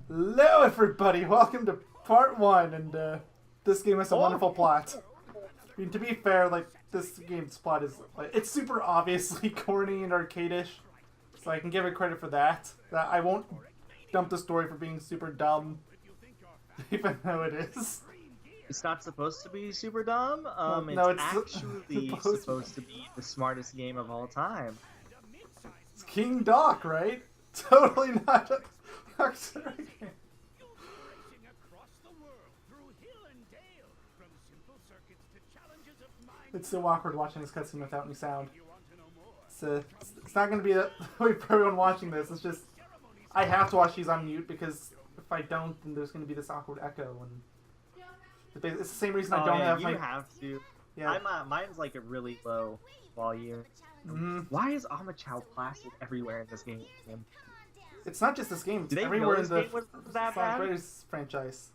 Hello, everybody. Welcome to part one, and this game has a wonderful plot. I mean, to be fair, like this game's plot is it's super obviously corny and arcadish, so I can give it credit for that. That I won't dump the story for being super dumb, even though it is. It's not supposed to be super dumb. No, it's it's actually supposed to be the smartest game of all time. It's King Doc, right? Totally not. It's so awkward watching this cutscene without any sound. It's not going to be that way for everyone watching this. It's just I have to watch these on mute because if I don't, then there's going to be this awkward echo. And it's the same reason I don't have my. You have to. Yeah. Mine's like a really low volume. Mm-hmm. Why is Omochao plastic everywhere in this game? It's not just this game. It's Did they everywhere know in this the game was that Sonic bad? Riders franchise.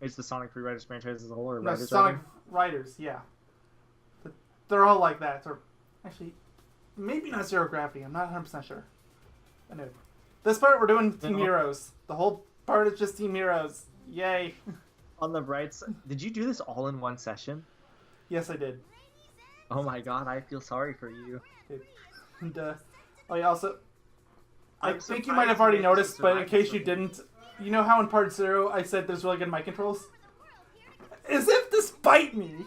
It's the Sonic Free Riders franchise as a whole, or No, Riders Sonic rather? Riders, yeah. They're all like that. Or actually, maybe not Zero Gravity. I'm not 100% sure. I know. This part we're doing Team Heroes. The whole part is just Team Heroes. Yay. On the bright side, did you do this all in one session? Yes, I did. Oh my god, I feel sorry for you. And, oh yeah, also, I I'm think you might have surprised already you noticed, but in survived case this. you didn't, you know how in part 0 I said there's really good mic controls? As if despite me,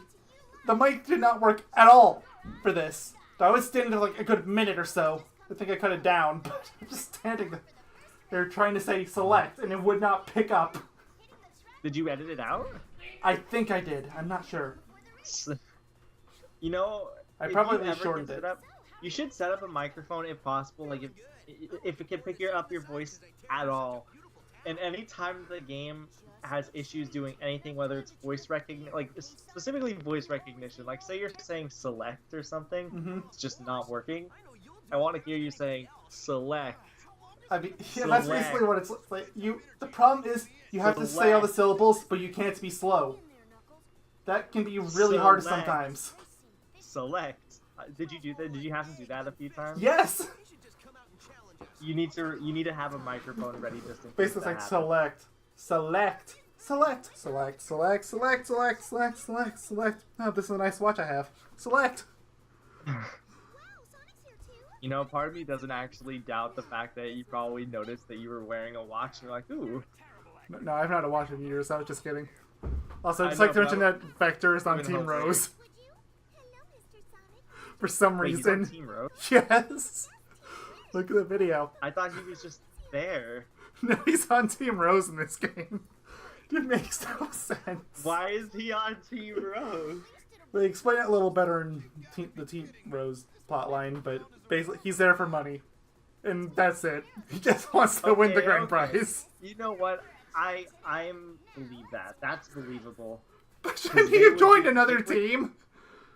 the mic did not work at all for this. I was standing there like a good minute or so. I think I cut it down, but I'm just standing there trying to say select, and it would not pick up. Did you edit it out? I think I did. I'm not sure. You know, I if probably you ever shortened get it. set up, you should set up a microphone if possible. Like if it can pick up your voice at all, and any time the game has issues doing anything, whether it's voice recognition, like specifically voice recognition, like say you're saying select or something, it's just not working. I want to hear you saying select. I mean, yeah, that's Select. basically what it's like. The problem is you have to say all the syllables, but you can't be slow. That can be really hard Select. sometimes. Select. Did you do that? Did you have to do that a few times? Yes. You need to have a microphone ready just in case Basically, it's that like happens. select. Oh, this is a nice watch I have. Select. You know, part of me doesn't actually doubt the fact that you probably noticed that you were wearing a watch. You're like, ooh. No, I've not had a watch in years. I was just kidding. Also, I just know, like to mention but that Vector is on Even Team hopefully. Rose. For some Wait, he's on reason. Team Road? Yes. Look at the video. I thought he was just there. No, he's on Team Rose in this game. It makes no sense. Why is he on Team Road? They explain it a little better in the Team Rose plotline, but basically he's there for money. And that's it. He just wants to win the grand prize. You know what? I believe that. That's believable. But shouldn't he have joined another team?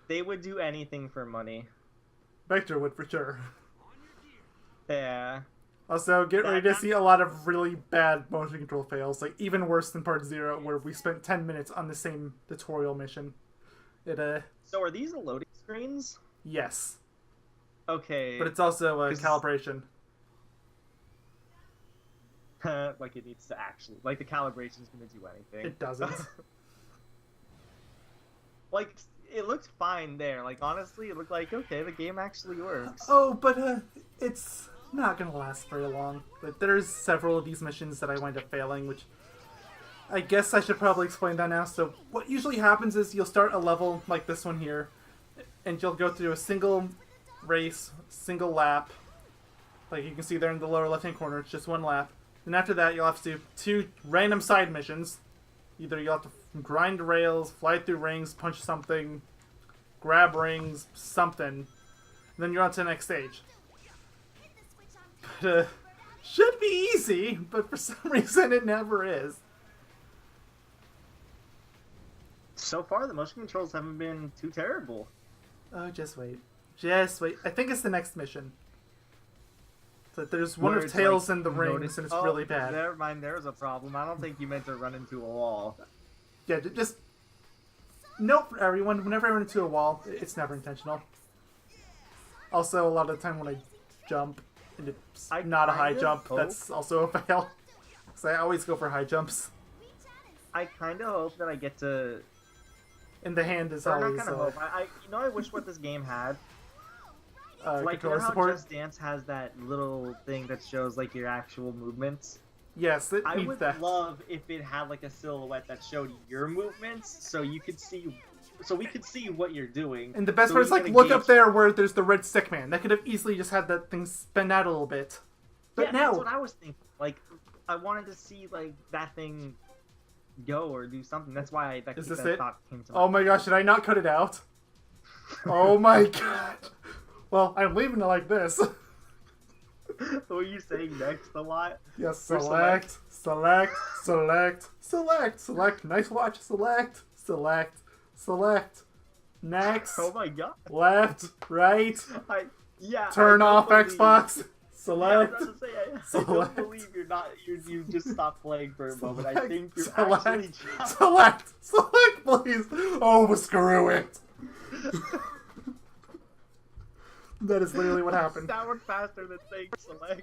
They would do anything for money. Vector would for sure. Yeah. Also, get ready to see a lot of really bad motion control fails, like even worse than part 0, where we spent 10 minutes on the same tutorial mission. So are these the loading screens? Yes. Okay. But it's also a calibration. like it needs to actually, like the calibration's gonna do anything. It doesn't. Like, it looked fine there. Like, honestly, it looked like, okay, the game actually works. Oh, but it's not gonna last very long. But there's several of these missions that I wind up failing, which I guess I should probably explain that now. So what usually happens is you'll start a level like this one here, and you'll go through a single race, single lap. Like you can see there in the lower left-hand corner, it's just one lap. And after that, you'll have to do 2 random side missions. Either you'll have to grind rails, fly through rings, punch something, grab rings, something. And then you're on to the next stage. But, should be easy, but for some reason it never is. So far, the motion controls haven't been too terrible. Oh, just wait. Just wait. I think it's the next mission. So there's one Where of it's Tails like, in the rings, and it's really bad. Never mind, there's a problem. I don't think you meant to run into a wall. Yeah, just note for everyone, whenever I run into a wall, it's never intentional. Also, a lot of the time when I jump, and it's not a high jump, that's also a fail. Because I always go for high jumps. I kind of hope that I get to. And the hand is Or always... not kind of hope. I wish what this game had. Like, you controller know how support. Just Dance has that little thing that shows, like, your actual movements? Yes, it I needs would that. love if it had, like, a silhouette that showed your movements, so you could see... So we could see what you're doing. And the best so part is, we like, can look engage- up there where there's the red stick man. That could have easily just had that thing spin out a little bit. But yeah, now... that's what I was thinking. Like, I wanted to see, like, that thing go or do something. That's why Is this that it? thought came to Oh my gosh, did I not cut it out? Oh my god. Well, I'm leaving it like this. Were you saying next a lot? Yes, Or select, select, select, select, select, nice watch, select, select, select, next, Oh my god. left, right, Yeah. turn I don't off believe- Xbox, Yeah, select, I was about to say, I select. don't believe you just stopped playing for a moment. I select, think you're select, actually select, select, please. Oh, screw it. That is literally what happened. That went faster than saying select.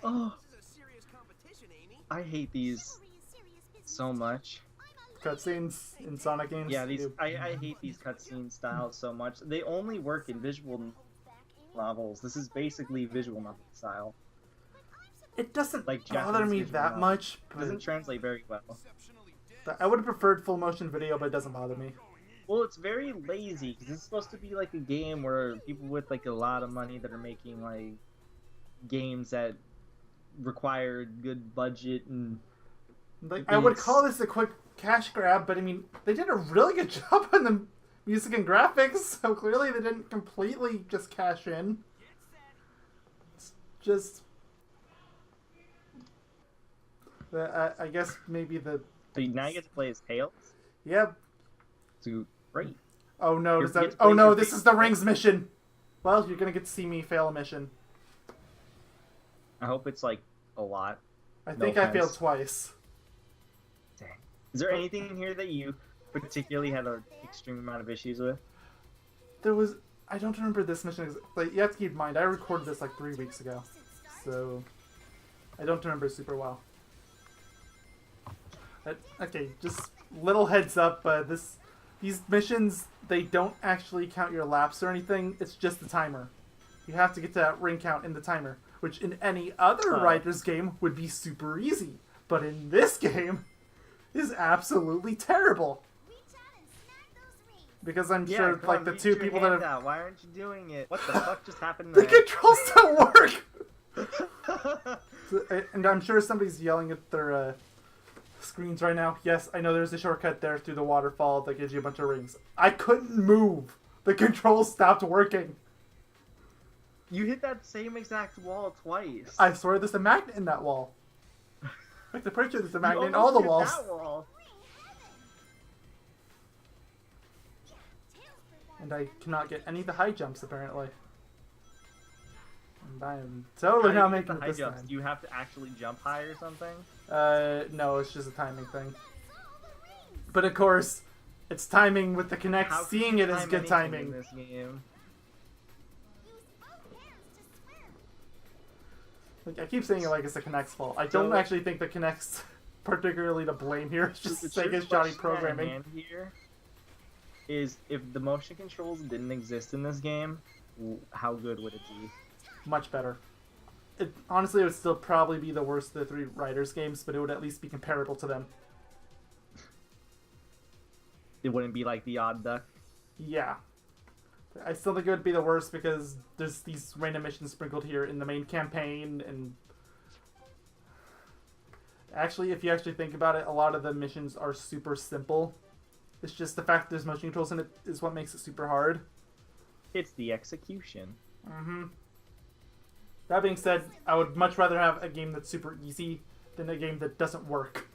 Oh, I hate these so much. Cutscenes in Sonic games. Yeah, these do. I hate these cutscene styles so much. They only work in visual novels. This is basically visual novel style. It doesn't Like bother Japanese me visual that novel. much. It doesn't But translate very well. I would have preferred full motion video, but it doesn't bother me. Well, it's very lazy because it's supposed to be like a game where people with like a lot of money that are making like games that require good budget and Like I would It's- call this a quick cash grab, but I mean they did a really good job on the music and graphics, so clearly they didn't completely just cash in. It's just, I guess maybe the so now you get to play as Tails. yeah. So great. Oh no, Your does that? kids Oh play no, your this feet. is the rings mission. Well, you're gonna get to see me fail a mission. I hope it's like a lot. I No think I failed offense. twice. Dang. Is there anything in here that you particularly had an extreme amount of issues with? There was. I don't remember this mission. Like you have to keep in mind, I recorded this like 3 weeks ago, so I don't remember it super well. Okay, just little heads up. These missions, they don't actually count your laps or anything. It's just the timer. You have to get to that ring count in the timer, which in any other Oh. Riders game would be super easy, but in this game is absolutely terrible. Because I'm sure, come like on, the reach two your people that hand have out. Why aren't you doing it? What the fuck just happened the there? controls don't work. And I'm sure somebody's yelling at their screens right now. Yes, I know there's a shortcut there through the waterfall that gives you a bunch of rings. I couldn't move. The controls stopped working. You hit that same exact wall twice. I swear there's a magnet in that wall. Like the pretty sure there's a You magnet in almost all the hit walls. that wall. And I cannot get any of the high jumps apparently. And I am totally How not do you get making the it high this jumps? time. Do you have to actually jump high or something? No, it's just a timing thing. But of course, it's timing with the Kinect. How can Seeing you it is time good anything in timing. this game? Like, I keep saying it like it's the Kinect's fault. I So, don't actually think the Kinect's particularly to blame here. It's just The Sega's true shoddy question at programming. hand here is if the motion controls didn't exist in this game, how good would it be? Much better. Honestly, it would still probably be the worst of the 3 Riders games, but it would at least be comparable to them. It wouldn't be like the Odd Duck. Yeah. I still think it would be the worst because there's these random missions sprinkled here in the main campaign, and actually, if you actually think about it, a lot of the missions are super simple. It's just the fact that there's motion controls in it is what makes it super hard. It's the execution. Mm-hmm. That being said, I would much rather have a game that's super easy than a game that doesn't work.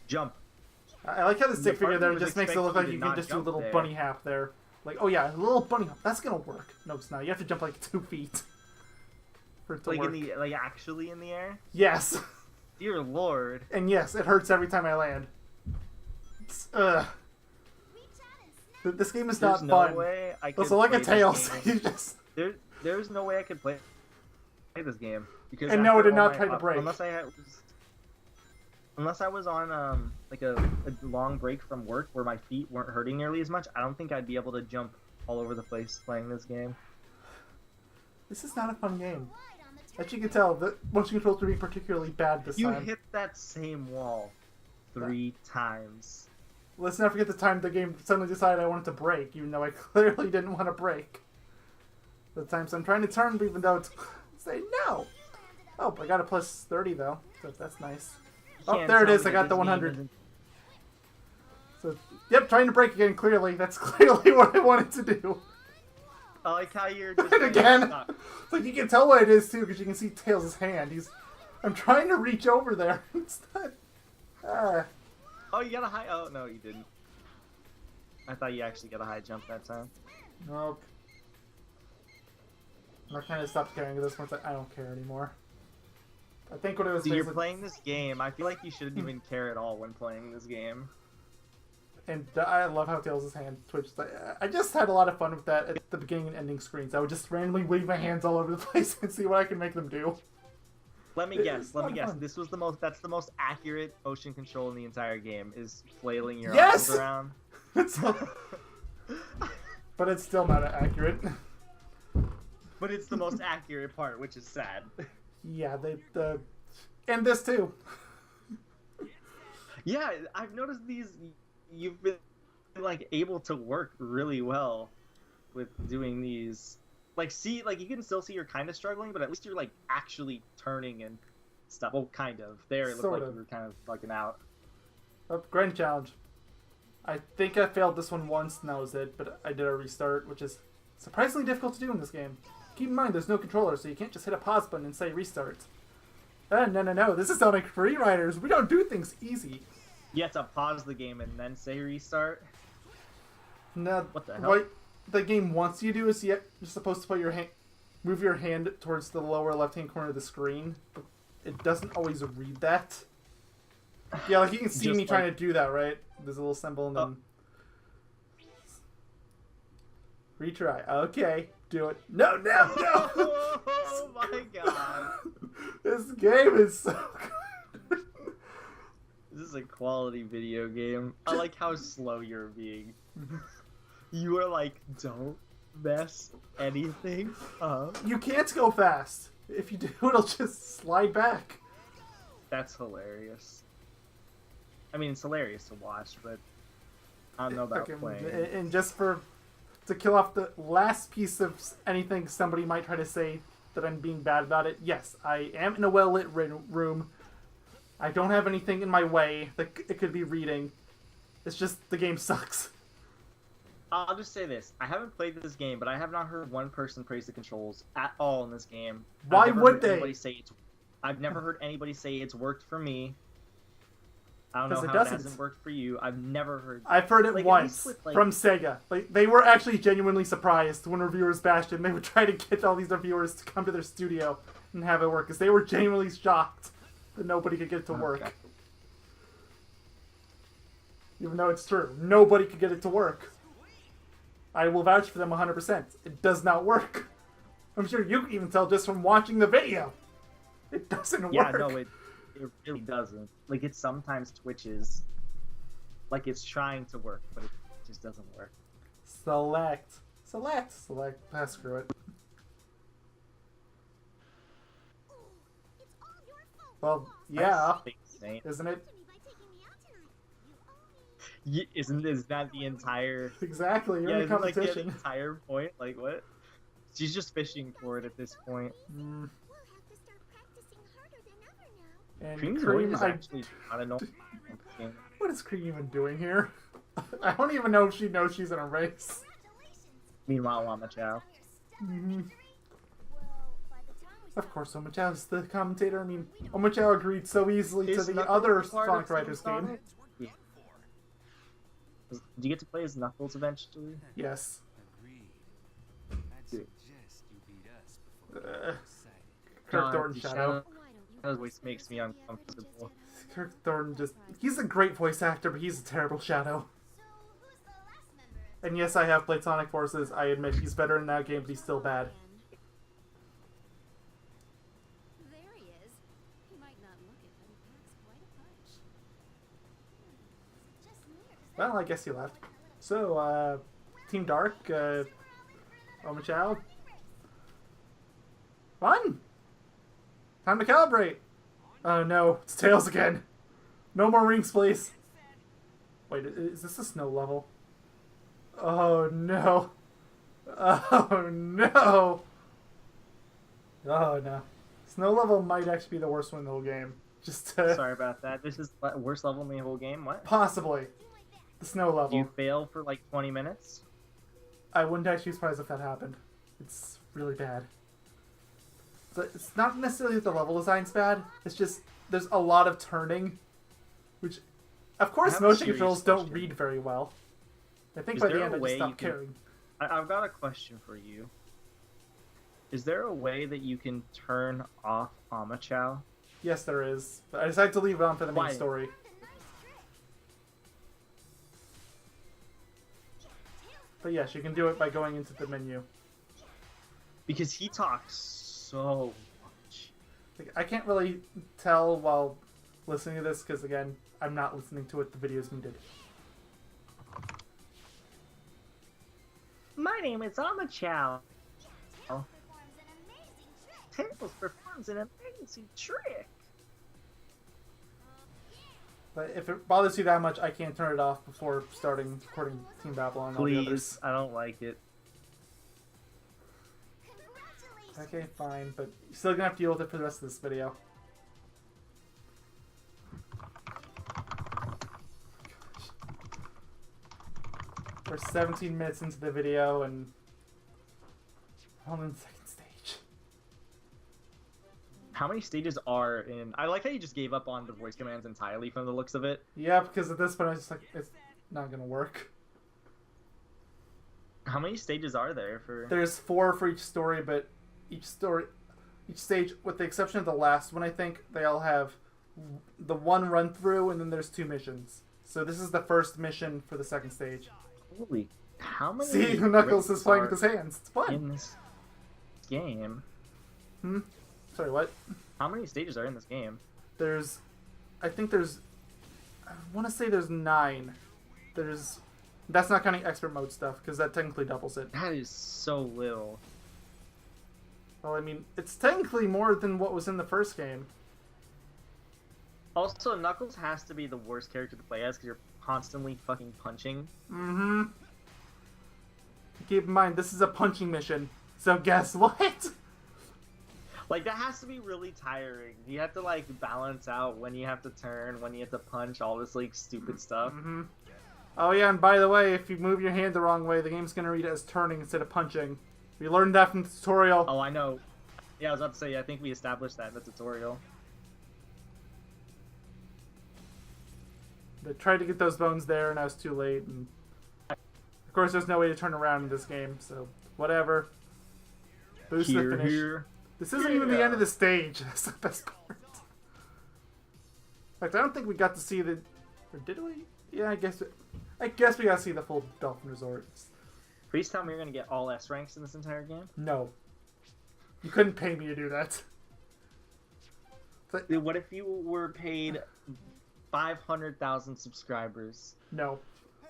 Jump. I like how the stick The part figure there that was just makes it look expecting like you you to can not just do a jump little there. bunny hop there. Like, oh yeah, a little bunny hop. That's gonna work. No, it's not. You have to jump like 2 feet for it to Like work. in the actually in the air. Yes. Dear Lord. And yes, it hurts every time I land. Ugh. This game is There's not no fun. way I could Also, like a play this Tails, game. you just... There's no way I could play this game because And no, it after did all not my try to break. Unless I was on like a long break from work where my feet weren't hurting nearly as much, I don't think I'd be able to jump all over the place playing this game. This is not a fun game. As you can tell, the motion controls are being particularly bad this You time. hit that same wall 3 times. Let's not forget the time the game suddenly decided I wanted to break, even though I clearly didn't want to break. The times I'm trying to turn, even though it's saying no. Oh, I got a plus 30 though, so that's nice. Oh, Can't there it tell is. me I that got the this game 100. isn't- So, yep, trying to break again. Clearly, that's clearly what I wanted to do. I like how you're just And again, stuck. it's like you can tell what it is too, because you can see Tails' hand. I'm trying to reach over there. It's not. Oh, you got a high. Oh no, you didn't. I thought you actually got a high jump that time. Nope. I kind of stopped caring at this point. I don't care anymore. I think what it was. Dude, you're basically- playing this game. I feel like you shouldn't even care at all when playing this game. And I love how Tails' hand twitched. I just had a lot of fun with that at the beginning and ending screens. I would just randomly wave my hands all over the place and see what I can make them do. Let me It's guess. Let me not guess. fun. This was the most. That's the most accurate motion control in the entire game. Is flailing your Yes! arms around. But it's still not accurate. But it's the most accurate part, which is sad. Yeah, and this too. Yeah, I've noticed these. You've been like able to work really well with doing these. Like, you can still see you're kind of struggling, but at least you're like actually turning and stuff. Well, kind of. There, it looked Sort like of. you were kind of fucking out. Grand challenge. I think I failed this one once, and that was it. But I did a restart, which is surprisingly difficult to do in this game. Keep in mind, there's no controller, so you can't just hit a pause button and say restart. No. This is not like free riders. We don't do things easy. You have to pause the game and then say restart. No, What the hell? what the game wants you to do is you're supposed to put move your hand towards the lower left-hand corner of the screen, but it doesn't always read that. Yeah, like you can see Just me trying to do that, right? There's a little symbol and then... Retry. Okay, do it. No! Oh my god. This game is so good. This is a quality video game. I like how slow you're being. You are like, don't mess anything up. You can't go fast. If you do, it'll just slide back. That's hilarious. I mean, it's hilarious to watch, but I don't know about Okay, playing. and just to kill off the last piece of anything somebody might try to say that I'm being bad about it, yes, I am in a well-lit room. I don't have anything in my way that it could be reading. It's just the game sucks. I'll just say this. I haven't played this game, but I have not heard one person praise the controls at all in this game. Why I've never would heard they? I've never heard anybody say it's worked for me. I don't know 'Cause it how it doesn't. hasn't worked for you. I've never heard... I've heard it Like, at once least with, like- from Sega. Like, they were actually genuinely surprised when reviewers bashed it, and they would try to get all these reviewers to come to their studio and have it work, because they were genuinely shocked that nobody could get it to work. Okay. Even though it's true. Nobody could get it to work. I will vouch for them 100%. It does not work. I'm sure you can even tell just from watching the video. It doesn't Yeah, work. no, it really doesn't. Like, it sometimes twitches. Like, it's trying to work, but it just doesn't work. Select. Ah, screw it. Well, yeah, That's insane. isn't it? Is that the entire... Exactly, you're Yeah, in a isn't like the competition. entire point? Like, what? She's just fishing for it at this point. Mm. And Cream's Cream, voice is actually kind of annoying. what is Cream even doing here? I don't even know if she knows she's in a race. Meanwhile, Omochao. Mhm. Of course, Omochao's the commentator. I mean, Omochao agreed so easily to Is the Knuckles other part Sonic of Riders Sonic? game. Yeah. Do you get to play as Knuckles eventually? Yes. Dude. Kirk Thornton Shadow. Shadow's voice makes me uncomfortable. Kirk Thornton he's a great voice actor, but he's a terrible Shadow. And yes, I have played Sonic Forces. I admit he's better in that game, but he's still bad. There he is. He might not look it, but he packs quite a punch. Just near. Well, I guess he left. So, Team Dark, Omochao. Fun! Time to calibrate! Oh no, it's Tails again. No more rings, please. Wait, is this a snow level? Oh no. Oh no. Oh no. Snow level might actually be the worst one in the whole game. Just Sorry about that. This is the worst level in the whole game. What? possibly. The snow level. You fail for like 20 minutes? I wouldn't actually be surprised if that happened. It's really bad. It's not necessarily that the level design's bad. It's just there's a lot of turning, which, of course, have a motion serious controls don't question. read very well. I think Is by the there end a I way just you stopped can- caring. I've got a question for you. Is there a way that you can turn off Omochao? Yes, there is. But I decided to leave it on for the main Why? story. But yes, you can do it by going into the menu. Because he talks so much. Like, I can't really tell while listening to this because, again, I'm not listening to it. The video's muted. My name is Omochao. Performs an amazing trick. Tails performs an amazing trick. But if it bothers you that much, I can't turn it off before starting recording Team Babylon and all the others. Please, I don't like it. Congratulations. Okay, fine, but you're still gonna have to deal with it for the rest of this video. We're 17 minutes into the video and I'm on the second stage. How many stages are in... I like how you just gave up on the voice commands entirely from the looks of it. Yeah, because at this point I was just like, it's not gonna work. How many stages are there for... There's 4 for each story, but each stage, with the exception of the last one, I think, they all have the one run through and then there's 2 missions. So this is the first mission for the second stage. Holy... How many... See, Knuckles is bricks playing are with his hands. It's fun. in this game? Hmm? Sorry, what? How many stages are in this game? There's... I think there's... I want to say there's 9. There's... That's not counting expert mode stuff, because that technically doubles it. That is so little. Well, I mean, it's technically more than what was in the first game. Also, Knuckles has to be the worst character to play as because you're constantly fucking punching. Mm-hmm. Keep in mind, this is a punching mission, so guess what? Like, that has to be really tiring. You have to, like, balance out when you have to turn, when you have to punch, all this, like, stupid stuff. Mm-hmm. Oh yeah, and by the way, if you move your hand the wrong way, the game's gonna read it as turning instead of punching. We learned that from the tutorial. Oh, I know. Yeah, I was about to say, I think we established that in the tutorial. They tried to get those bones there, and I was too late. And of course, there's no way to turn around in this game, so whatever. Boost the finish. Here. This isn't even the end of the stage. That's the best part. In fact, I don't think we got to see the... Or did we? Yeah, I guess we got to see the full Dolphin Resort. Please tell me you're gonna get all S ranks in this entire game? No. You couldn't pay me to do that. But, Dude, what if you were paid 500,000 subscribers? no.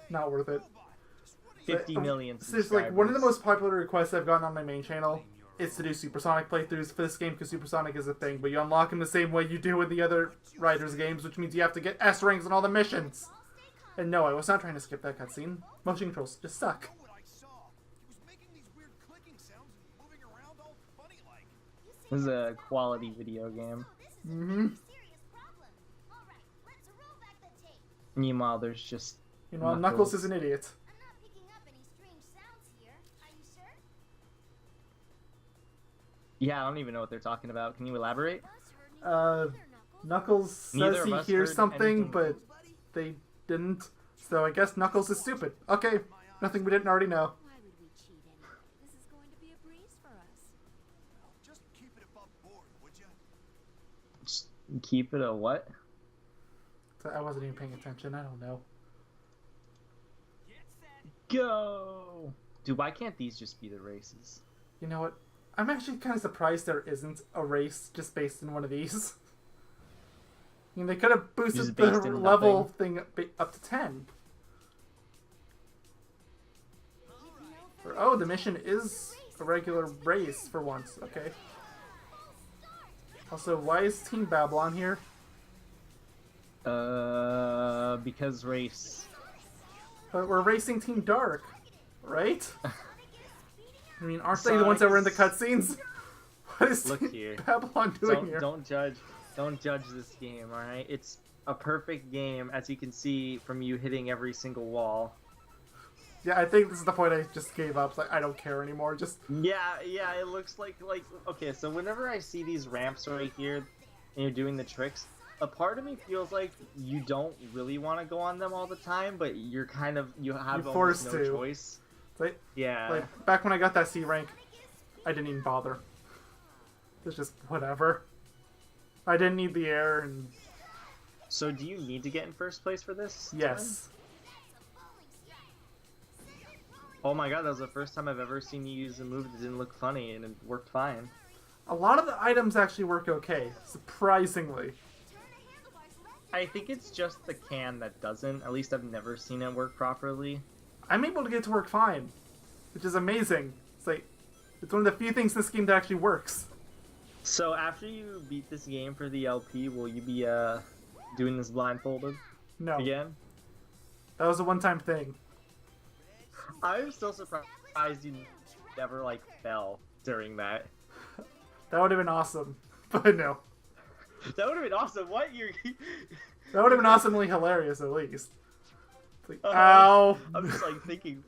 Not worth it. 50 million This subscribers. is like one of the most popular requests I've gotten on my main channel. Is to do Supersonic playthroughs for this game because Supersonic is a thing, but you unlock them the same way you do in the other Riders games, which means you have to get S ranks on all the missions. And no, I was not trying to skip that cutscene. Motion controls just suck. What I saw. He was making these weird clicking sounds and moving around all funny like. This is a quality video game. Mm-hmm. Serious problem. All right, let's roll back the tape. Meanwhile, there's just... You know, Knuckles is an idiot. I'm not picking up any strange sounds here. Are you sure? Yeah, I don't even know what they're talking about. Can you elaborate? Us heard neither, Knuckles says Neither of he us hears heard something, anything. but they didn't. So I guess Knuckles is stupid. Okay, nothing we didn't already know. Why would we cheat anyway? This is going to be a breeze for us. Just keep it above board, would you? Just keep it a what? So I wasn't even paying attention. I don't know. go! Dude, why can't these just be the races? You know what? I'm actually kind of surprised there isn't a race just based in one of these. I mean, they could have boosted Just the based in level thing up to 10. Oh, the mission is a regular race for once. Okay. Also, why is Team Babylon here? Because race. But we're racing Team Dark, right? I mean, aren't they the ones that were in the cutscenes? What is Look Team here. Babylon doing here? Don't judge this game, alright? It's a perfect game, as you can see from you hitting every single wall. Yeah, I think this is the point I just gave up. It's like, I don't care anymore. Just Yeah, it looks like okay, so whenever I see these ramps right here and you're doing the tricks, a part of me feels like you don't really want to go on them all the time, but you have almost no choice. Like, Yeah. like back when I got that C rank, I didn't even bother. It's just whatever. I didn't need the air, and So do you need to get in first place for this? yes. time? Oh my god, that was the first time I've ever seen you use a move that didn't look funny and it worked fine. A lot of the items actually work okay, surprisingly. I think it's just the can that doesn't. At least I've never seen it work properly. I'm able to get it to work fine, which is amazing. It's like, it's one of the few things in this game that actually works. So after you beat this game for the LP, will you be doing this blindfolded No, again? that was a one-time thing. I'm still surprised you never fell during that. That would have been awesome, but no. That would have been awesome. What you're? That would have been awesomely hilarious, at least. Like, ow! I'm just thinking.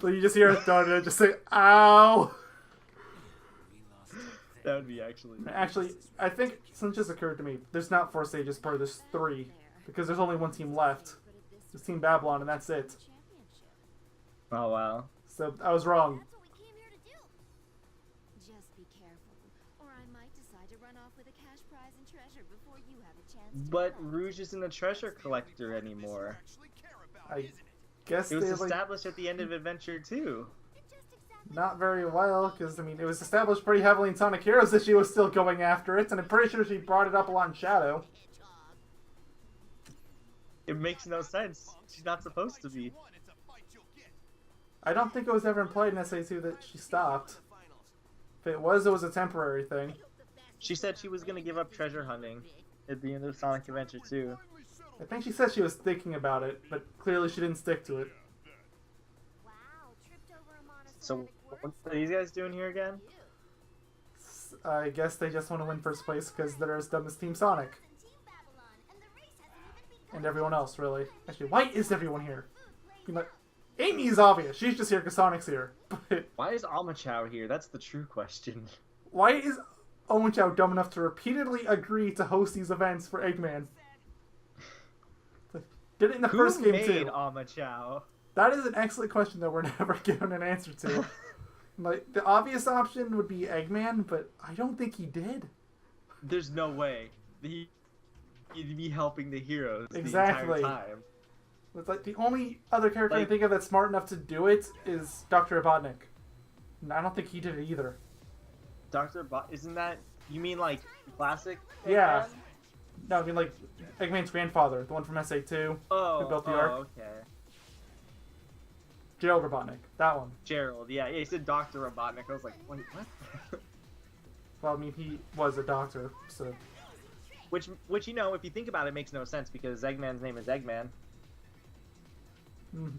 Like, you just hear it done, and just say, ow! That would be actually. Actually, I think something just occurred to me. There's not 4 stages per, there's 3. Because there's only one team left. There's Team Babylon, and that's it. Oh wow. So, I was wrong. That's what we came here to do. Just be careful, or I might decide to run off with a cash prize and treasure before you have a chance to But collect. Rouge isn't a treasure collector anymore. I guess It was they, established at the end of Adventure 2. not very well, because, I mean, it was established pretty heavily in Sonic Heroes that she was still going after it, and I'm pretty sure she brought it up a lot in Shadow. It makes no sense. She's not supposed to be. I don't think it was ever implied in SA2 that she stopped. If it was a temporary thing. She said she was gonna give up treasure hunting at the end of Sonic Adventure 2. I think she said she was thinking about it, but clearly she didn't stick to it. Wow, tripped over a So monosonic what are these guys doing here again? I guess they just want to win first place because they're as dumb as Team Sonic. And everyone else, really. Actually, why is everyone here? You know, Amy is obvious. She's just here because Sonic's here. But Why is Omochao here? That's the true question. why is Omochao dumb enough to repeatedly agree to host these events for Eggman? Like, did it in the first Who game made too. Omochao? That is an excellent question that we're never given an answer to. Like, the obvious option would be Eggman, but I don't think he did. There's no way. He'd be helping the heroes Exactly. the entire time. It's like the only other character I Like- can think of that's smart enough to do it is Dr. Robotnik. And I don't think he did it either. Isn't that... You mean classic? Yeah. Eggman? No, I mean like Eggman's grandfather, the one from SA2, Oh, who built the Ark. okay. Gerald Robotnik, that one. Gerald, yeah, he said Dr. Robotnik. I was like, wait, what? Well, I mean, he was a doctor, so... Which if you think about it, makes no sense because Eggman's name is Eggman. Mm.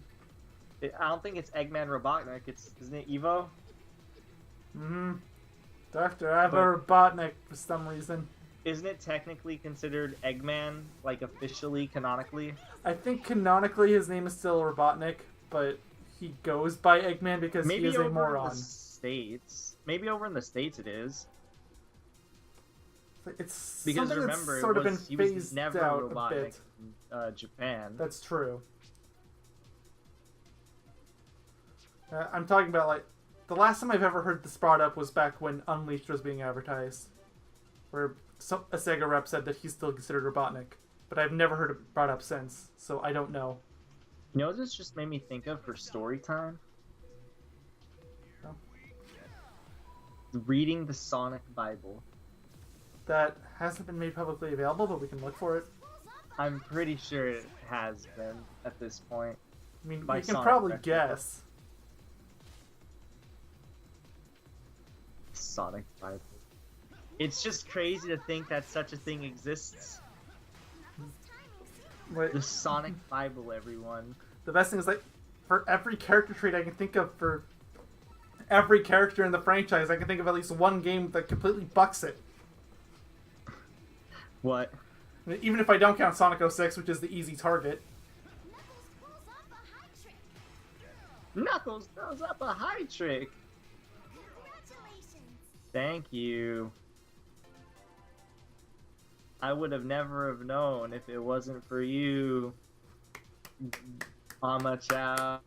I don't think it's Eggman Robotnik. Isn't it Evo? Mm-hmm. Dr. Ava Robotnik, for some reason. Isn't it technically considered Eggman, officially, canonically? I think canonically his name is still Robotnik, but he goes by Eggman because Maybe he is over a moron. in the States. Maybe over in the States it is. It's Because something remember, that's sort of been he was phased never out a Robotnik bit. in Japan. That's true. I'm talking about, the last time I've ever heard this brought up was back when Unleashed was being advertised. Where a Sega rep said that he's still considered Robotnik. But I've never heard it brought up since, so I don't know. You know what this just made me think of for story time? Oh. Reading the Sonic Bible. That hasn't been made publicly available, but we can look for it. I'm pretty sure it has been at this point. I mean, By we can Sonic probably Record. guess. Sonic Bible. It's just crazy to think that such a thing exists. Wait, The Sonic Bible, everyone. the best thing is, like, for every character trait I can think of for every character in the franchise, I can think of at least one game that completely bucks it. What? I mean, even if I don't count Sonic 06, which is the easy target. Knuckles pulls off a high trick. Knuckles throws up a high trick. Congratulations. Thank you. I would have never have known if it wasn't for you. Omochao.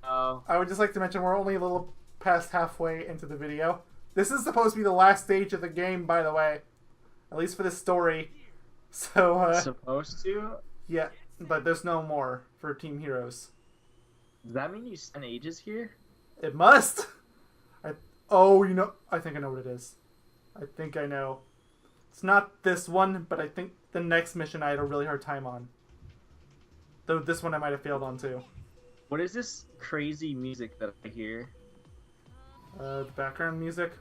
I would just like to mention we're only a little past halfway into the video. This is supposed to be the last stage of the game, by the way. At least for this story. So, Supposed to? yeah, but there's no more for Team Heroes. Does that mean you spent ages here? It must! Oh, you know, I think I know what it is. I think I know. It's not this one, but I think the next mission I had a really hard time on. Though this one I might have failed on too. What is this crazy music that I hear? The background music.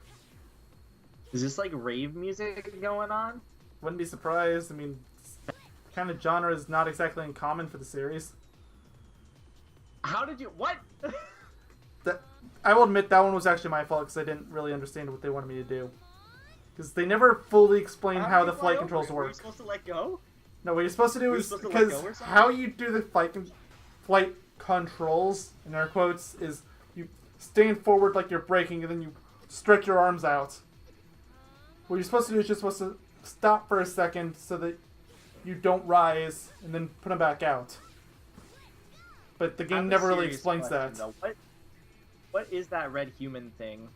Is this like rave music going on? Wouldn't be surprised. I mean, kind of genre is not exactly uncommon for the series. How did you... What? I will admit that one was actually my fault because I didn't really understand what they wanted me to do. Because they never fully explain how the flight controls Were you work. supposed to let go? No, what you're supposed to do Were you is, supposed to let because go or something? how you do the flight controls, in air quotes, is you stand forward like you're braking and then you stretch your arms out. What you're supposed to do is you're supposed to stop for a second so that you don't rise and then put them back out. But the I have game a never really serious explains question, that. though. What is that red human thing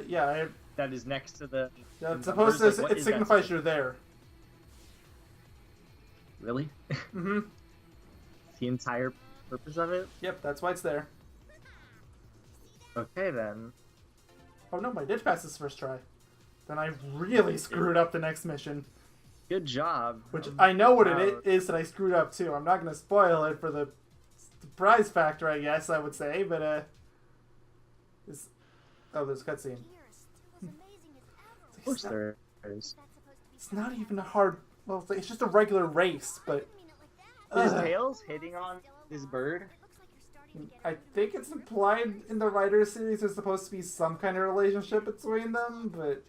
Yeah, that is next to the... it's the supposed numbers? to, Like, what it is that signifies stuff? you're there. Really? Mm-hmm. The entire purpose of it? Yep, that's why it's there. Okay, then. Oh no, I did pass this first try. Then I really screwed up the next mission. Good job. Which I'm I know what proud. it is that I screwed up too. I'm not going to spoil it for the surprise factor, I guess I would say, but it's... Oh, there's a cutscene. Of course there is. It's not even a hard... Well, it's just a regular race, but... Is Ugh. Tails hitting on this bird? I think it's implied in the writer's series there's supposed to be some kind of relationship between them, but...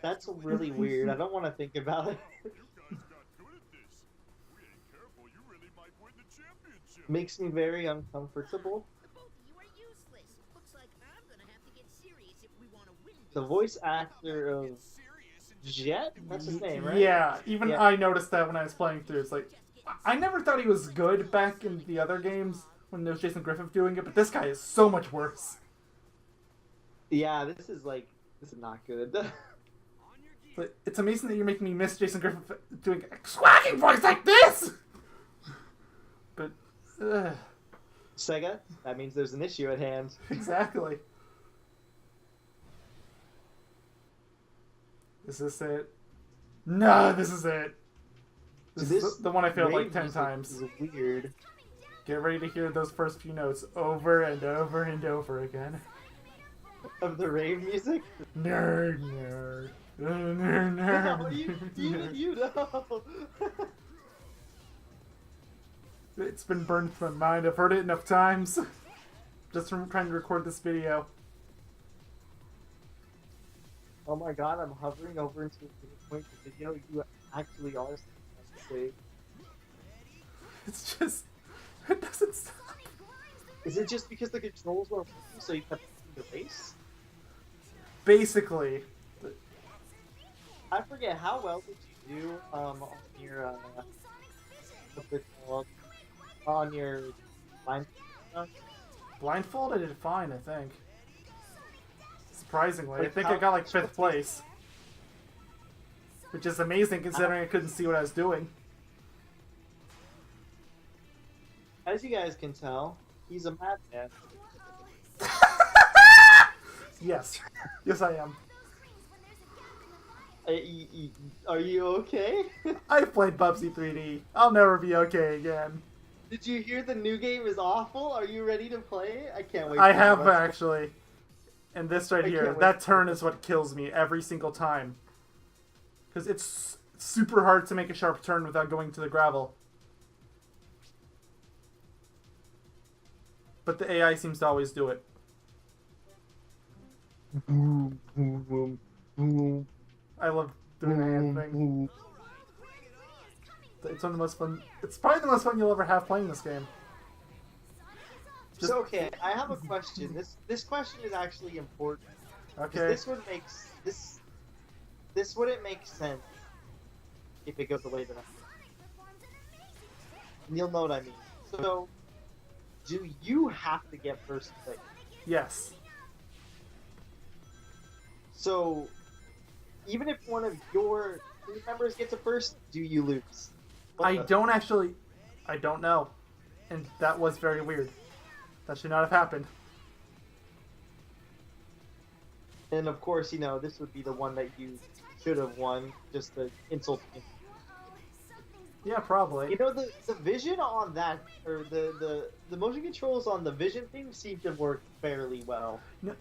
That's really weird. I don't want to think about it. You guys got good at this. We ain't careful, you really might win the championship. Makes me very uncomfortable. Both of you are useless. Looks like I'm gonna have to get serious if we want to win. The voice actor of Jet? That's his name, right? Yeah, even Yeah. I noticed that when I was playing through. It's like, I never thought he was good back in the other games when there was Jason Griffith doing it, but this guy is so much worse. Yeah, this is not good. But it's amazing that you're making me miss Jason Griffith doing a squawking voice like this! But, Sega, that means there's an issue at hand. exactly. Is this it? No, this is it. This is the one I failed like 10 times. This is weird. Get ready to hear those first few notes over and over and over again. Of the rave music? Nerd, nerd. Nerd, No, nerd. you know. It's been burned from my mind. I've heard it enough times. Just from trying to record this video. Oh my god, I'm hovering over into the point of the video. You actually are saying. It's just... It doesn't stop. Is it just because the controls were working, so you kept the race? Basically. I forget, how well did you do on your what's it called? On your line? Blindfold, I did fine, I think. Surprisingly. I Like think how- I got like 5th place. Which is amazing considering I couldn't see what I was doing. As you guys can tell, he's a madman. Yes. Yes, I am. Are you okay? I've played Bubsy 3D. I'll never be okay again. Did you hear the new game is awful? Are you ready to play it? I can't wait. I for have it. actually. And this right I here, can't wait. that turn is what kills me every single time. Because it's super hard to make a sharp turn without going to the gravel. But the AI seems to always do it. Boom, boom, boom, boom. I love doing the hand thing. It's one of the most fun. It's probably the most fun you'll ever have playing this game. So, okay, I have a question. This question is actually important. 'Cause Okay. this wouldn't make sense if it goes the way that I and you'll know what I mean. So, do you have to get first place? Yes. So, even if one of your team members gets a first, do you lose? I don't actually. I don't know. And that was very weird. That should not have happened. And of course, this would be the one that you should have won, just to insult me. Yeah, probably. The vision on that, or the motion controls on the vision thing seem to work fairly well. No,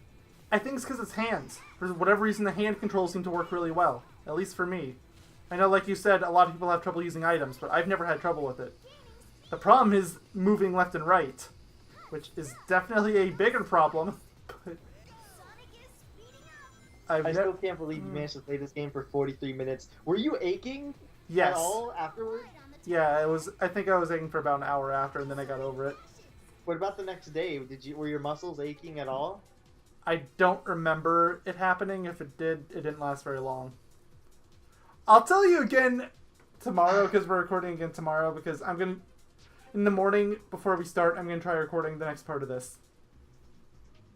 I think it's because it's hands. For whatever reason, the hand controls seem to work really well. At least for me. I know, like you said, a lot of people have trouble using items, but I've never had trouble with it. The problem is moving left and right, which is definitely a bigger problem. But I still can't believe you managed to play this game for 43 minutes. Were you aching Yes. at all afterwards? Yeah, it was. I think I was aching for about an hour after, and then I got over it. What about the next day? Were your muscles aching at all? I don't remember it happening. If it did, it didn't last very long. I'll tell you again tomorrow, because we're recording again tomorrow, because I'm going to... In the morning, before we start, I'm going to try recording the next part of this.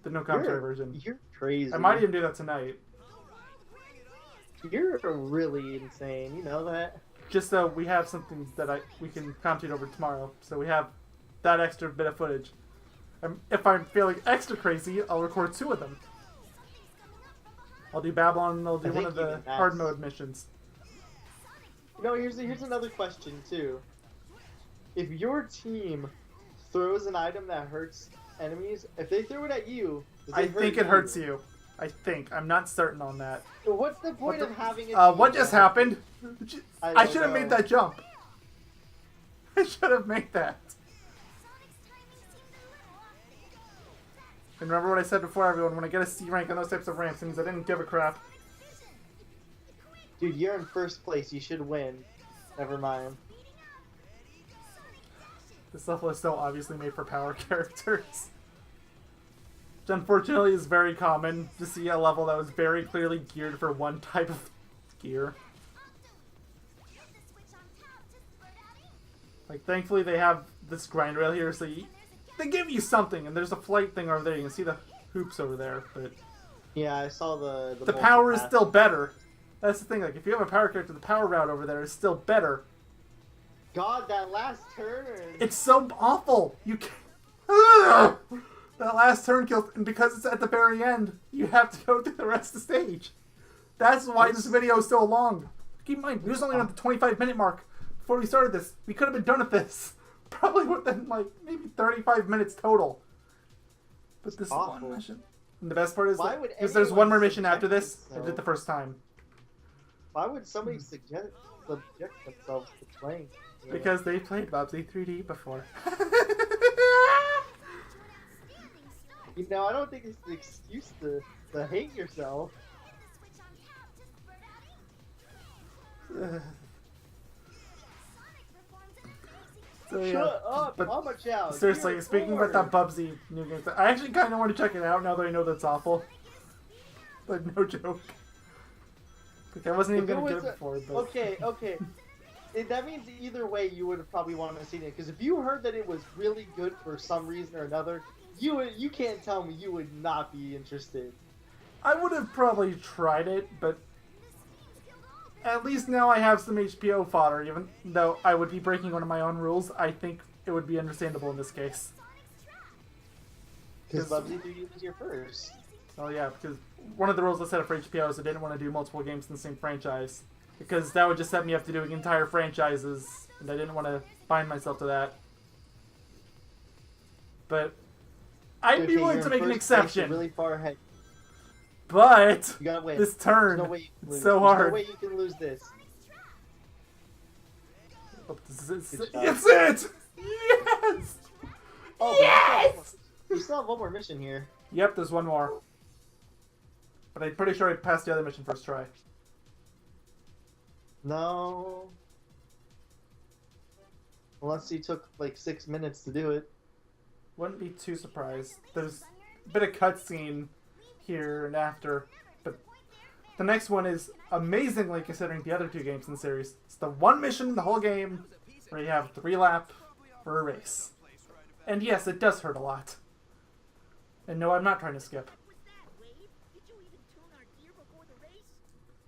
The no commentary version. You're crazy. I might even do that tonight. You're really insane. You know that? Just so we have something that we can commentate over tomorrow. So we have that extra bit of footage. If I'm feeling extra crazy, I'll record 2 of them. I'll do Babylon and I'll do one of the hard mode missions. Here's another question too. If your team throws an item that hurts enemies, if they throw it at you, I think it hurts you. I think. I'm not certain on that. What's the point of having it? What just happened? I should have know. made that jump. I should have made that. And remember what I said before, everyone. When I get a C rank on those types of ramps, it means I didn't give a crap. Dude, you're in first place. You should win. Never mind. This level is so obviously made for power characters. Which unfortunately is very common to see a level that was very clearly geared for one type of gear. Like, thankfully they have this grind rail here, so they give you something, and there's a flight thing over there. You can see the hoops over there, but... Yeah, I saw the power is still better. That's the thing, like, if you have a power character, the power route over there is still better. God, that last turn! It's so awful! You can't... That last turn kills, and because it's at the very end, you have to go through the rest of the stage. That's why this video is so long. Keep in mind, we was only on the 25-minute mark before we started this. We could have been done with this. Probably within, like, maybe 35 minutes total. But this is one mission. And the best part is, because there's one more mission after this, I did it the first time. Why would somebody subject themselves to playing? Because they played Bubsy 3D before. I don't think it's an excuse to hate yourself. So, yeah. Shut up, but Omochao. seriously, speaking about that Bubsy new game, I actually kind of want to check it out now that I know that's awful. But no joke. Like, I wasn't even going to get it before, but... Okay. That means either way you would have probably wanted to see it. Because if you heard that it was really good for some reason or another, you can't tell me you would not be interested. I would have probably tried it, but... At least now I have some HBO fodder, even though I would be breaking one of my own rules. I think it would be understandable in this case. Because Bubsy 3D was your first. Oh yeah, because one of the rules I set up for HBO is I didn't want to do multiple games in the same franchise. Because that would just set me up to doing entire franchises, and I didn't want to bind myself to that. But I'd be willing to make an exception. Really far ahead. But You gotta win. this turn, There's no way you can lose. it's so There's hard. no way you can lose this. Oh, it's Good job. it! Yes! Oh, Yes! you still have one more mission here. Yep, there's one more. But I'm pretty sure I passed the other mission first try. No. Unless you took like 6 minutes to do it. Wouldn't be too surprised. There's a bit of cutscene here and after, but the next one is amazingly considering the other 2 games in the series. It's the one mission in the whole game where you have 3 lap for a race. And yes, it does hurt a lot. And no, I'm not trying to skip. What was that, Wade? Did you even tune our gear before the race?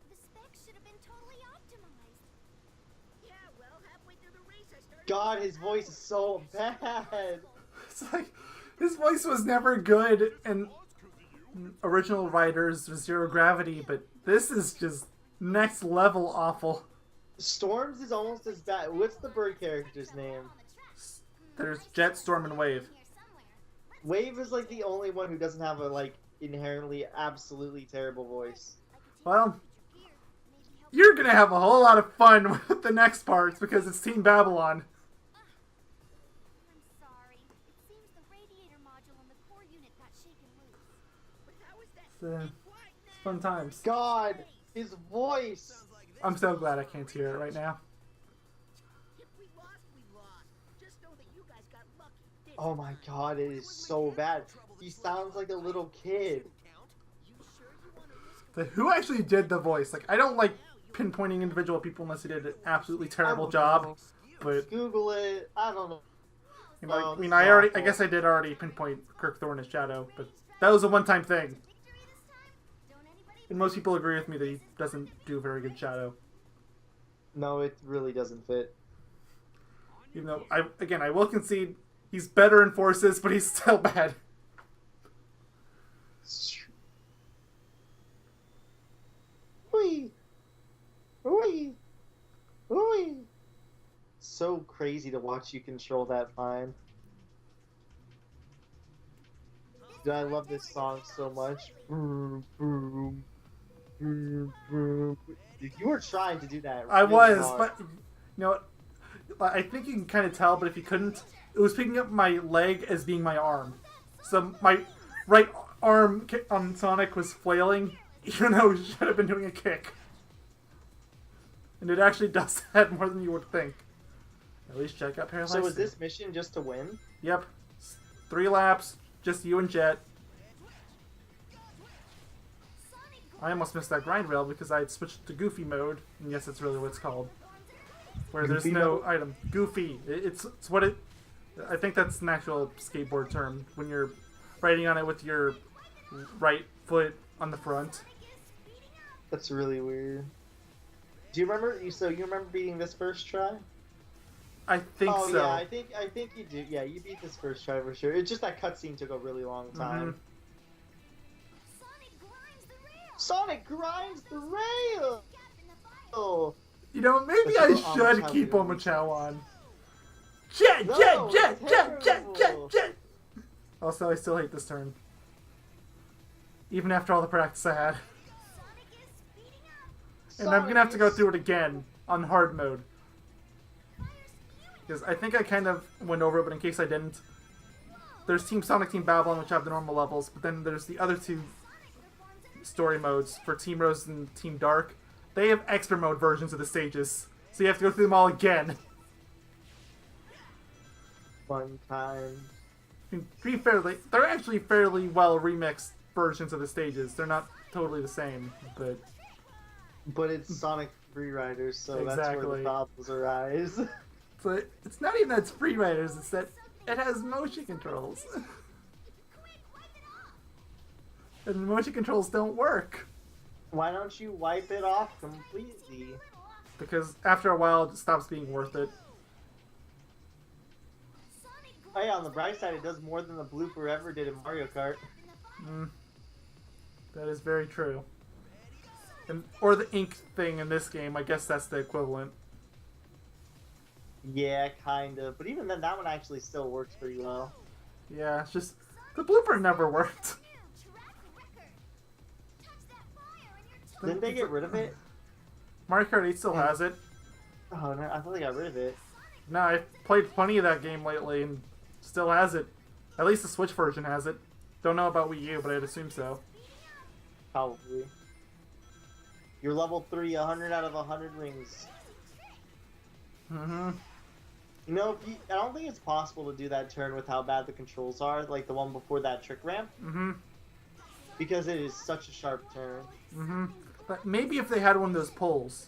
The specs should have been totally optimized. Yeah, well, halfway through the race, I started. God, his voice is so bad. It's like, his voice was never good in original Riders Zero Gravity, but this is just next level awful. Storms is almost as bad. What's the bird character's name? There's Jet, Storm, and Wave. Wave is like the only one who doesn't have a like inherently absolutely terrible voice. Well, you're gonna have a whole lot of fun with the next parts because it's Team Babylon. I'm sorry. It seems the radiator module on the core unit got shaken loose. But how is that? It's, Be quiet it's fun times. God, his voice. I'm so glad I can't hear it right now. If we lost, we lost. Just know that you guys got lucky. didn't Oh my God, it is so bad. He sounds like a little kid. you? Sure you want to risk The, who actually did the voice? Like, I don't like pinpointing individual people unless they did an absolutely terrible job. But Google it. I don't know. you know, Oh, I mean, it's I guess I did already pinpoint Kirk Thorne as Shadow, but that was a one-time thing. And most people agree with me that he doesn't do a very good Shadow. No, it really doesn't fit. Even though, I will concede, he's better in Forces, but he's still bad. Wee, wee, wee. So crazy to watch you control that fine. Dude, I love this song so much. Boom, boom, boom, boom. Dude, you were trying to do that. I really was, hard. but you know what? I think you can kind of tell, but if you couldn't, it was picking up my leg as being my arm. So my right arm on Sonic was flailing, even though it should have been doing a kick. And it actually does that more than you would think. At least check out Paralyzed. So was this mission just to win? Yep. 3 laps, just you and Jet. I almost missed that grind rail because I had switched to Goofy mode, and yes, that's really what it's called. Where there's Goofy no mode? item. Goofy. It's what it... I think that's an actual skateboard term. When you're riding on it with your right foot on the front. That's really weird. Do you remember? So you remember beating this first try? I think Oh so. yeah, I think you do. Yeah, you beat this first try for sure. It's just that cutscene took a really long time. Sonic grinds the rail. Oh. You know, maybe Let's I go should Omochao keep video Omochao on. Jet, No, jet, jet, it's jet, jet, jet, terrible. jet! Also, I still hate this turn. Even after all the practice I had. And I'm gonna have to go through it again on hard mode. Because I think I kind of went over it, but in case I didn't, there's Team Sonic, Team Babylon, which have the normal levels, but then there's the other 2 story modes for Team Rose and Team Dark. They have extra mode versions of the stages, so you have to go through them all again. Fun time. I mean, to be fair, they're actually fairly well remixed versions of the stages. They're not totally the same, but... But it's Sonic Free Riders, so that's where Exactly. the problems arise. So it's not even that it's Free Riders, it's that it has motion controls. And the motion controls don't work. Why don't you wipe it off completely? Because after a while, it stops being worth it. Hey, on the bright side, it does more than the blooper ever did in Mario Kart. That is very true. Or the ink thing in this game, I guess that's the equivalent. Yeah, kind of. But even then, that one actually still works pretty well. Yeah, it's just the blooper never worked. Didn't they get rid of it? Mario Kart 8 still has it. Oh, no, I thought they got rid of it. No, I've played plenty of that game lately and still has it. At least the Switch version has it. Don't know about Wii U, but I'd assume so. Probably. You're level 3, 100 out of 100 rings. Mm-hmm. You know, I don't think it's possible to do that turn with how bad the controls are, like the one before that trick ramp. Mm-hmm. Because it is such a sharp turn. Mm-hmm. But maybe if they had one of those pulls.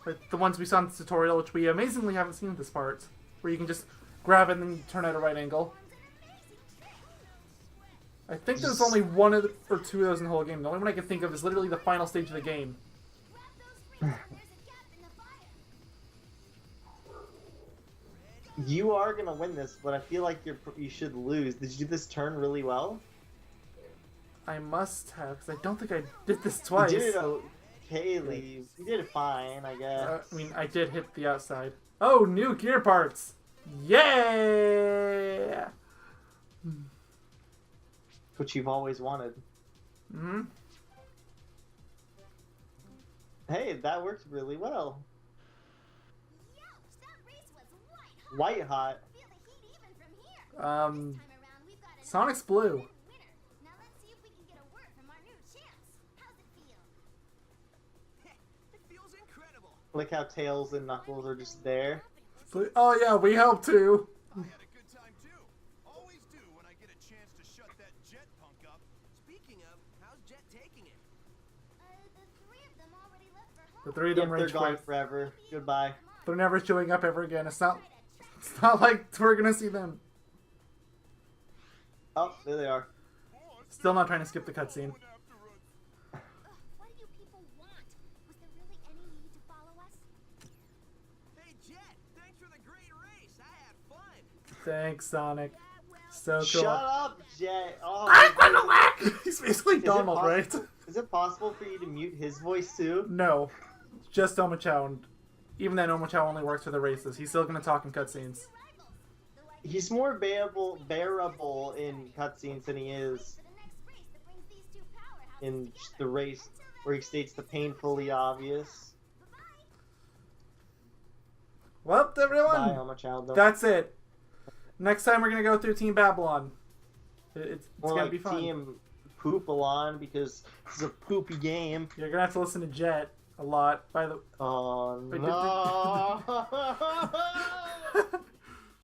Like the ones we saw in the tutorial, which we amazingly haven't seen at this part. Where you can just grab it and then turn at a right angle. I think there's only one or two of those in the whole game. The only one I can think of is literally the final stage of the game. You are gonna win this, but I feel like you should lose. Did you do this turn really well? I must have, because I don't think I did this twice. You did it okayly. You did it fine, I guess. I mean, I did hit the outside. Oh, new gear parts! Yeah! Which you've always wanted. Mm-hmm. Hey, that worked really well. Youch, that race was White hot. Feel the heat even from here. This time around, we've got an Sonic's blue. winner. Now let's see if we can get a word from our new champs. How's it feel? It feels incredible. Look how Tails and Knuckles are just there. Oh yeah, we help too. I had a good time too. Always do when I get a chance to shut that Jet punk up. Speaking of, how's Jet taking it? The three of them already left for home. The three of Yep, them they're rage gone quit. forever. Goodbye. They're never showing up ever again. It's not like we're gonna see them. Oh, there they are. Still not trying to skip the cutscene. What do you people want? Was there really any need to follow us? Hey Jet, thanks for the great race. I had fun. Thanks, Sonic. So cool. Shut up, Jet. Oh, He's basically Is it Donald, right? Is it possible for you to mute his voice too? No. Just Omochao. And even then, Omochao only works for the races. He's still gonna talk in cutscenes. He's more bearable in cutscenes than he is in the race where he states the painfully obvious. Well, Bye, everyone. Omochao. That's it. Next time we're gonna go through Team Babylon. It's More gonna like be fun. Team Poopalon because it's a poopy game. You're gonna have to listen to Jet a lot. By the Oh Wait, no!